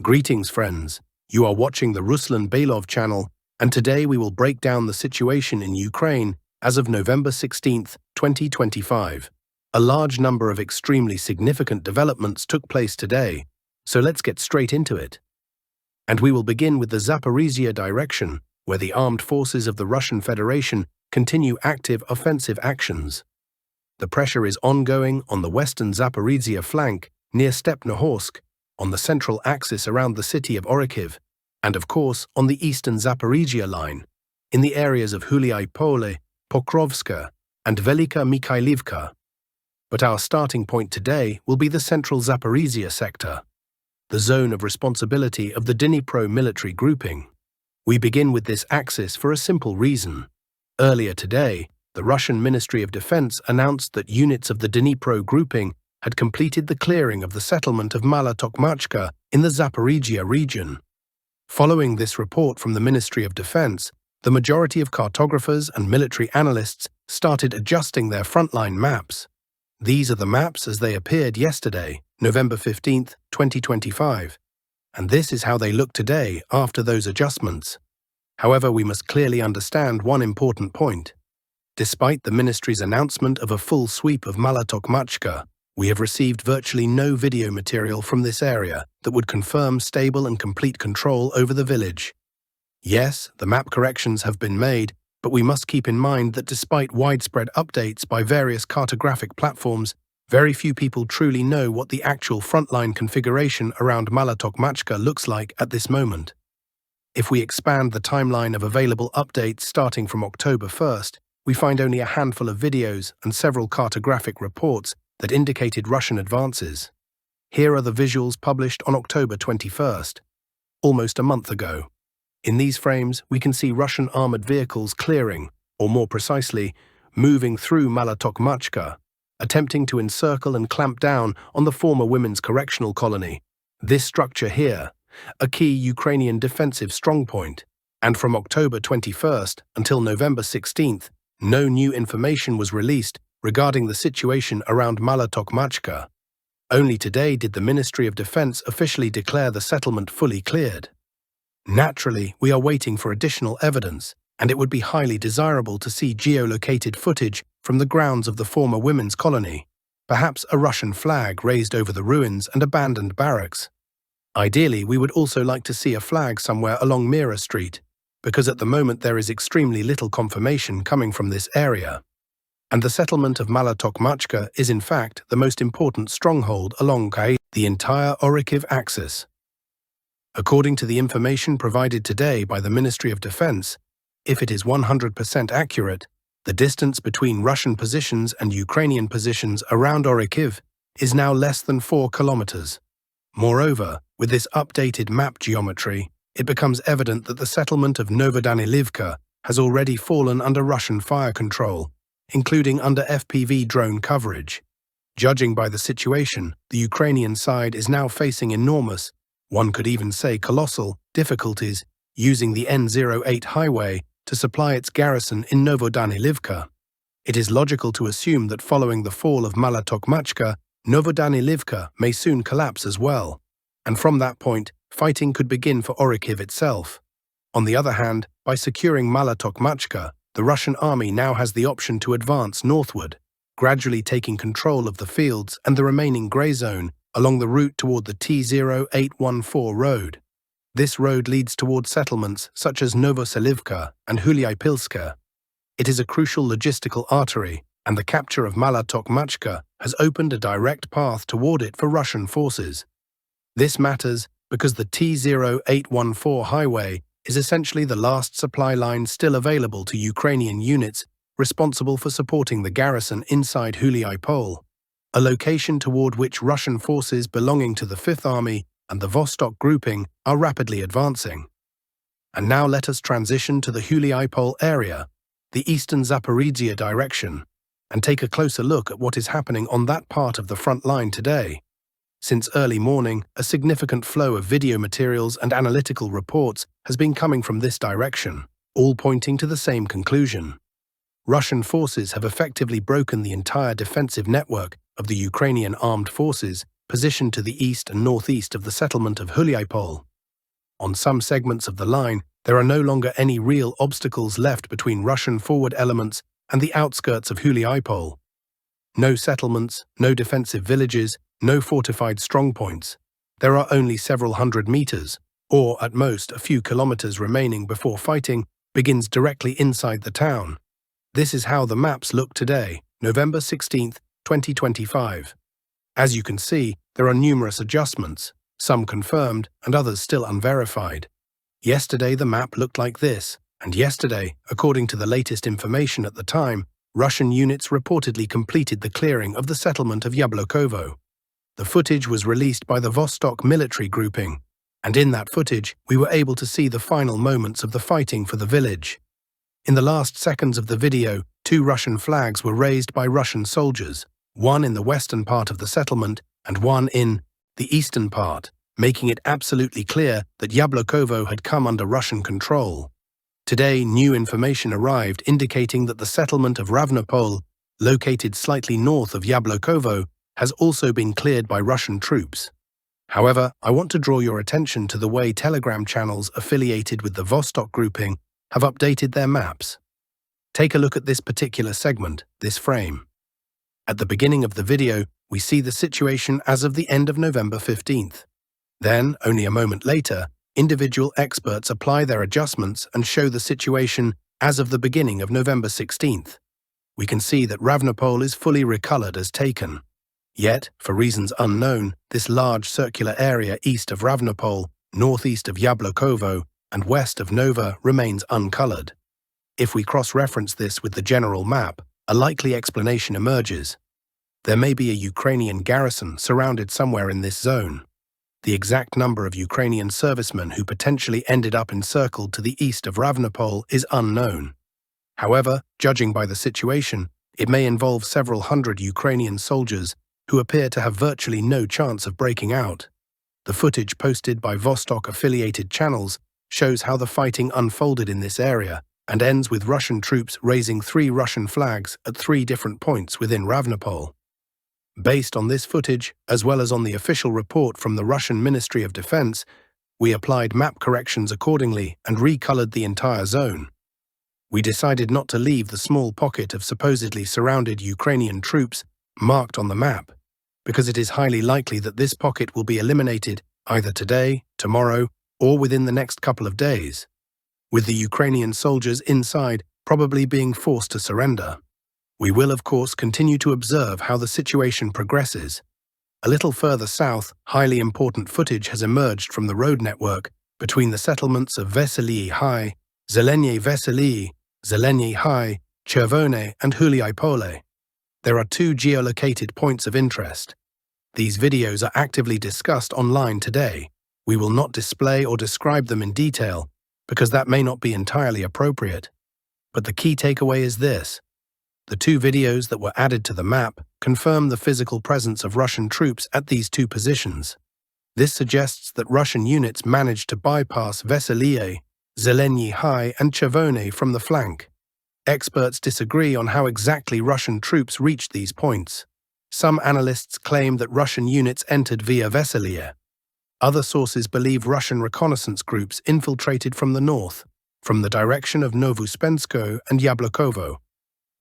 Greetings, friends. You are watching the Ruslan Bailov channel, and today we will break down the situation in Ukraine as of November 16, 2025. A large number of extremely significant developments took place today, so let's get straight into it. And we will begin with the Zaporizhia direction, where the armed forces of the Russian Federation continue active offensive actions. The pressure is ongoing on the western Zaporizhia flank near Stepnohorsk, on the central axis around the city of Orikhiv, and of course on the eastern Zaporizhia line, in the areas of Huliai Pole, Pokrovsk, and Velika Mikhailivka. But our starting point today will be the central Zaporizhia sector, the zone of responsibility of the Dnipro military grouping. We begin with this axis for a simple reason. Earlier today, the Russian Ministry of Defense announced that units of the Dnipro grouping had completed the clearing of the settlement of Mala Tokmachka in the Zaporizhia region. Following this report from the Ministry of Defense, the majority of cartographers and military analysts started adjusting their frontline maps. These are the maps as they appeared yesterday, November 15, 2025, and this is how they look today after those adjustments. However, we must clearly understand one important point. Despite the ministry's announcement of a full sweep of Mala Tokmachka, we have received virtually no video material from this area that would confirm stable and complete control over the village. Yes, the map corrections have been made, but we must keep in mind that despite widespread updates by various cartographic platforms, very few people truly know what the actual frontline configuration around Mala Tokmachka looks like at this moment. If we expand the timeline of available updates starting from October 1st, we find only a handful of videos and several cartographic reports that indicated Russian advances. Here are the visuals published on October 21st, almost a month ago. In these frames, we can see Russian armored vehicles clearing, or more precisely, moving through Mala Tokmachka, attempting to encircle and clamp down on the former women's correctional colony. This structure here, a key Ukrainian defensive strongpoint, and from October 21st until November 16th, no new information was released regarding the situation around Mala Tokmachka. Only today did the Ministry of Defense officially declare the settlement fully cleared. Naturally, we are waiting for additional evidence, and it would be highly desirable to see geolocated footage from the grounds of the former women's colony, perhaps a Russian flag raised over the ruins and abandoned barracks. Ideally, we would also like to see a flag somewhere along Mira Street, because at the moment there is extremely little confirmation coming from this area. And the settlement of Mala Tokmachka is in fact the most important stronghold along the entire Orikhiv axis. According to the information provided today by the Ministry of Defense, if it is 100% accurate, the distance between Russian positions and Ukrainian positions around Orikhiv is now less than 4 kilometers. Moreover, with this updated map geometry, it becomes evident that the settlement of Novodanilivka has already fallen under Russian fire control, including under FPV drone coverage. Judging by the situation, the Ukrainian side is now facing enormous, one could even say colossal, difficulties using the N08 highway to supply its garrison in Novodanilivka. It is logical to assume that following the fall of Mala Tokmachka, Novodanilivka may soon collapse as well, and from that point, fighting could begin for Orikhiv itself. On the other hand, by securing Mala Tokmachka, the Russian army now has the option to advance northward, gradually taking control of the fields and the remaining grey zone along the route toward the T0814 road. This road leads toward settlements such as Novoselivka and Huliai. It is a crucial logistical artery, and the capture of Mala Tokmachka has opened a direct path toward it for Russian forces. This matters because the T0814 highway is essentially the last supply line still available to Ukrainian units responsible for supporting the garrison inside Huliai Pole, a location toward which Russian forces belonging to the 5th Army and the Vostok grouping are rapidly advancing. And now let us transition to the Huliai Pole area, the eastern Zaporizhia direction, and take a closer look at what is happening on that part of the front line today. Since early morning, a significant flow of video materials and analytical reports has been coming from this direction, all pointing to the same conclusion. Russian forces have effectively broken the entire defensive network of the Ukrainian armed forces positioned to the east and northeast of the settlement of Huliaipol. On some segments of the line, there are no longer any real obstacles left between Russian forward elements and the outskirts of Huliaipol. No settlements, no defensive villages, no fortified strongpoints. There are only several hundred meters, or at most a few kilometers remaining before fighting begins directly inside the town. This is how the maps look today, November 16, 2025. As you can see, there are numerous adjustments, some confirmed and others still unverified. Yesterday the map looked like this, and yesterday, according to the latest information at the time, Russian units reportedly completed the clearing of the settlement of Yablokovo. The footage was released by the Vostok military grouping, and in that footage we were able to see the final moments of the fighting for the village. In the last seconds of the video, 2 Russian flags were raised by Russian soldiers, one in the western part of the settlement and one in the eastern part, making it absolutely clear that Yablokovo had come under Russian control. Today, new information arrived indicating that the settlement of Ravnopol, located slightly north of Yablokovo, has also been cleared by Russian troops. However, I want to draw your attention to the way Telegram channels affiliated with the Vostok grouping have updated their maps. Take a look at this particular segment, this frame. At the beginning of the video, we see the situation as of the end of November 15th. Then, only a moment later, individual experts apply their adjustments and show the situation as of the beginning of November 16th. We can see that Ravnopol is fully recolored as taken. Yet, for reasons unknown, this large circular area east of Ravnopol, northeast of Yablokovo, and west of Nova remains uncolored. If we cross-reference this with the general map, a likely explanation emerges. There may be a Ukrainian garrison surrounded somewhere in this zone. The exact number of Ukrainian servicemen who potentially ended up encircled to the east of Ravnopol is unknown. However, judging by the situation, it may involve several hundred Ukrainian soldiers who appear to have virtually no chance of breaking out. The footage posted by Vostok-affiliated channels shows how the fighting unfolded in this area and ends with Russian troops raising 3 Russian flags at 3 different points within Ravnopol. Based on this footage, as well as on the official report from the Russian Ministry of Defense, we applied map corrections accordingly and recolored the entire zone. We decided not to leave the small pocket of supposedly surrounded Ukrainian troops marked on the map, because it is highly likely that this pocket will be eliminated either today, tomorrow, or within the next couple of days, with the Ukrainian soldiers inside probably being forced to surrender. We will, of course, continue to observe how the situation progresses. A little further south, highly important footage has emerged from the road network between the settlements of Veselyi High, Zelenie Veselyi, Zelenie High, Chervone, and Huliaipole. There are 2 geolocated points of interest. These videos are actively discussed online today. We will not display or describe them in detail, because that may not be entirely appropriate. But the key takeaway is this. The 2 videos that were added to the map confirm the physical presence of Russian troops at these 2 positions. This suggests that Russian units managed to bypass Veselyi, Zelenie High, and Chervone from the flank. Experts disagree on how exactly Russian troops reached these points. Some analysts claim that Russian units entered via Veselyi. Other sources believe Russian reconnaissance groups infiltrated from the north, from the direction of Novouspensky and Yablokovo.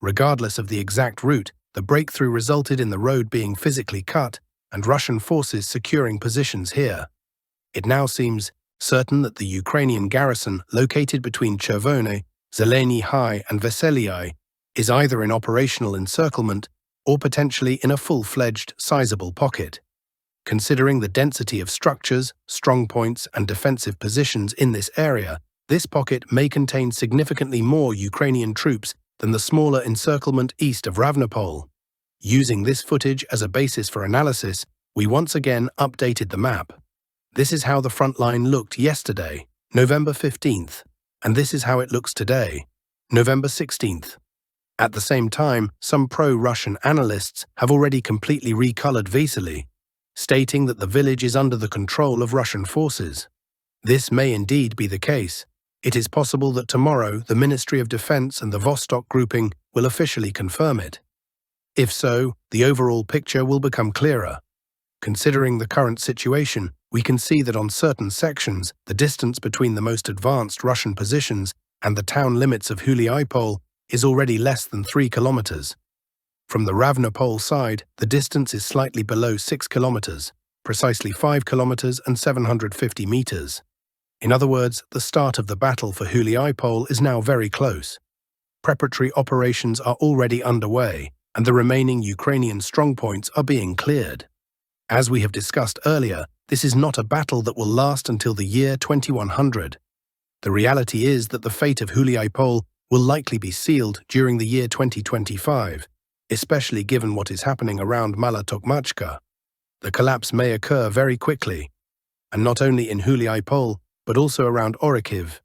Regardless of the exact route, the breakthrough resulted in the road being physically cut and Russian forces securing positions here. It now seems certain that the Ukrainian garrison located between Chervone, Zelenie High, and Veselyi is either in operational encirclement or potentially in a full-fledged, sizable pocket. Considering the density of structures, strongpoints, and defensive positions in this area, this pocket may contain significantly more Ukrainian troops than the smaller encirclement east of Ravnopol. Using this footage as a basis for analysis, we once again updated the map. This is how the front line looked yesterday, November 15th, and this is how it looks today, November 16th. At the same time, some pro-Russian analysts have already completely recolored Veselyi, stating that the village is under the control of Russian forces. This may indeed be the case. It is possible that tomorrow the Ministry of Defense and the Vostok grouping will officially confirm it. If so, the overall picture will become clearer. Considering the current situation, we can see that on certain sections, the distance between the most advanced Russian positions and the town limits of Huliaipol is already less than 3 kilometers. From the Ravnopol side, the distance is slightly below 6 kilometers, precisely 5 kilometers and 750 meters. In other words, the start of the battle for Huliaipol is now very close. Preparatory operations are already underway, and the remaining Ukrainian strongpoints are being cleared. As we have discussed earlier, this is not a battle that will last until the year 2100. The reality is that the fate of Huliaipol will likely be sealed during the year 2025, especially given what is happening around Mala Tokmachka. The collapse may occur very quickly, and not only in Huliaipol, but also around Orikhiv.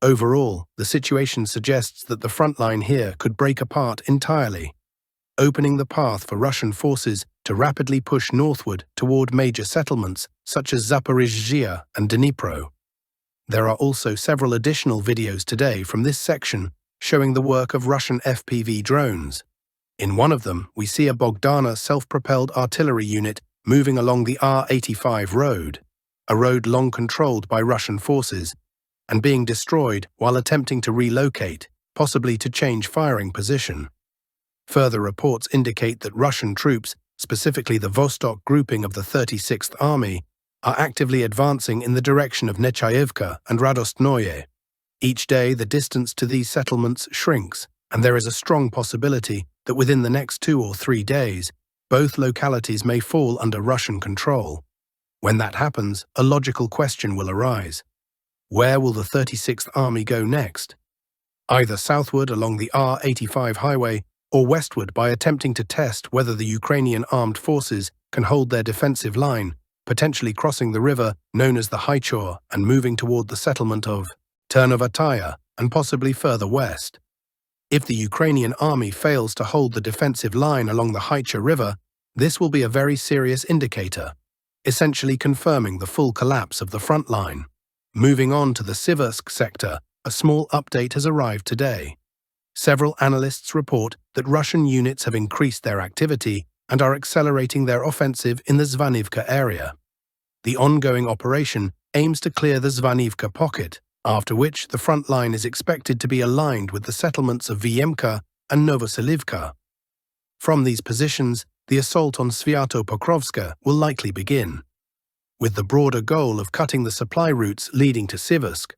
Overall, the situation suggests that the front line here could break apart entirely, opening the path for Russian forces to rapidly push northward toward major settlements such as Zaporizhzhia and Dnipro. There are also several additional videos today from this section showing the work of Russian FPV drones. In one of them, we see a Bogdana self-propelled artillery unit moving along the R85 road, a road long controlled by Russian forces, and being destroyed while attempting to relocate, possibly to change firing position. Further reports indicate that Russian troops, specifically the Vostok grouping of the 36th Army, are actively advancing in the direction of Nechaevka and Radostnoye. Each day, the distance to these settlements shrinks, and there is a strong possibility that within the next 2 or 3 days, both localities may fall under Russian control. When that happens, a logical question will arise. Where will the 36th Army go next? Either southward along the R85 highway or westward by attempting to test whether the Ukrainian armed forces can hold their defensive line, potentially crossing the river known as the Haichur and moving toward the settlement of Ternovataya and possibly further west. If the Ukrainian army fails to hold the defensive line along the Haichur River, this will be a very serious indicator, essentially confirming the full collapse of the front line. Moving on to the Siversk sector, a small update has arrived today. Several analysts report that Russian units have increased their activity and are accelerating their offensive in the Zvanivka area. The ongoing operation aims to clear the Zvanivka pocket, after which the front line is expected to be aligned with the settlements of Vyemka and Novoselivka. From these positions, the assault on Sviato-Pokrovsk will likely begin, with the broader goal of cutting the supply routes leading to Siversk.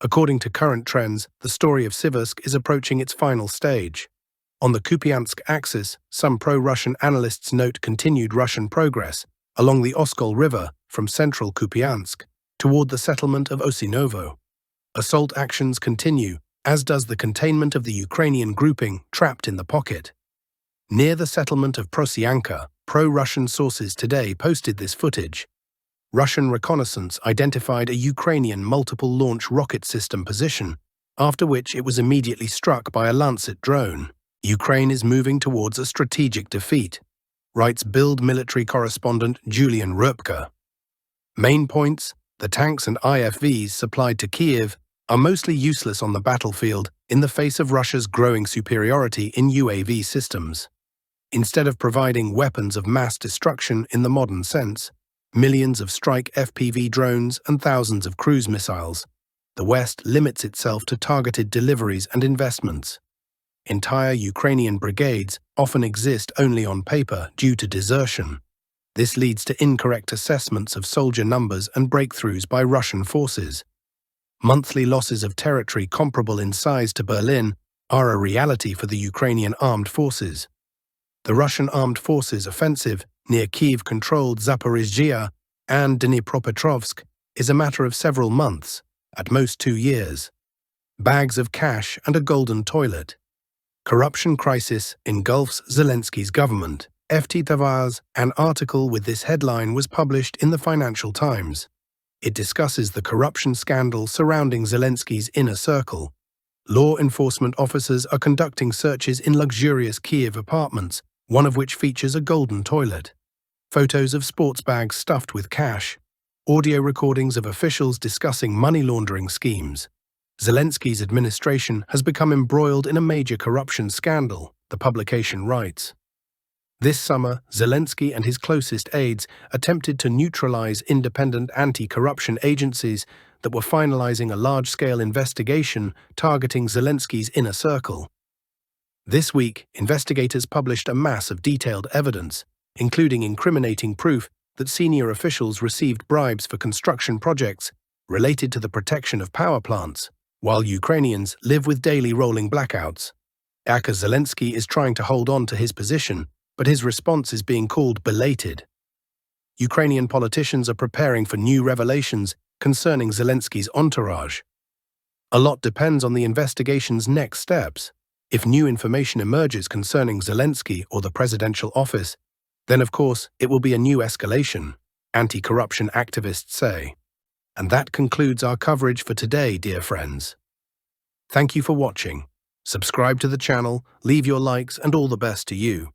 According to current trends, the story of Siversk is approaching its final stage. On the Kupiansk axis, some pro-Russian analysts note continued Russian progress along the Oskol River from central Kupiansk toward the settlement of Osinovo. Assault actions continue, as does the containment of the Ukrainian grouping trapped in the pocket. Near the settlement of Prosyanka, pro-Russian sources today posted this footage. Russian reconnaissance identified a Ukrainian multiple-launch rocket system position, after which it was immediately struck by a Lancet drone. Ukraine is moving towards a strategic defeat, writes Bild military correspondent Julian Rupka. Main points: the tanks and IFVs supplied to Kyiv are mostly useless on the battlefield in the face of Russia's growing superiority in UAV systems. Instead of providing weapons of mass destruction in the modern sense, millions of strike FPV drones and thousands of cruise missiles, the West limits itself to targeted deliveries and investments. Entire Ukrainian brigades often exist only on paper due to desertion. This leads to incorrect assessments of soldier numbers and breakthroughs by Russian forces. Monthly losses of territory comparable in size to Berlin are a reality for the Ukrainian armed forces. The Russian armed forces offensive near Kyiv-controlled Zaporizhzhia and Dnipropetrovsk is a matter of several months, at most 2 years. Bags of cash and a golden toilet. Corruption crisis engulfs Zelensky's government. FT Tavars, an article with this headline was published in the Financial Times. It discusses the corruption scandal surrounding Zelensky's inner circle. Law enforcement officers are conducting searches in luxurious Kyiv apartments, one of which features a golden toilet. Photos of sports bags stuffed with cash. Audio recordings of officials discussing money laundering schemes. Zelensky's administration has become embroiled in a major corruption scandal, the publication writes. This summer, Zelensky and his closest aides attempted to neutralize independent anti-corruption agencies that were finalizing a large-scale investigation targeting Zelensky's inner circle. This week, investigators published a mass of detailed evidence, including incriminating proof that senior officials received bribes for construction projects related to the protection of power plants, while Ukrainians live with daily rolling blackouts. Zelensky is trying to hold on to his position, but his response is being called belated. Ukrainian politicians are preparing for new revelations concerning Zelensky's entourage. A lot depends on the investigation's next steps. If new information emerges concerning Zelensky or the presidential office, then of course it will be a new escalation, anti-corruption activists say. And that concludes our coverage for today, dear friends. Thank you for watching. Subscribe to the channel, leave your likes, and all the best to you.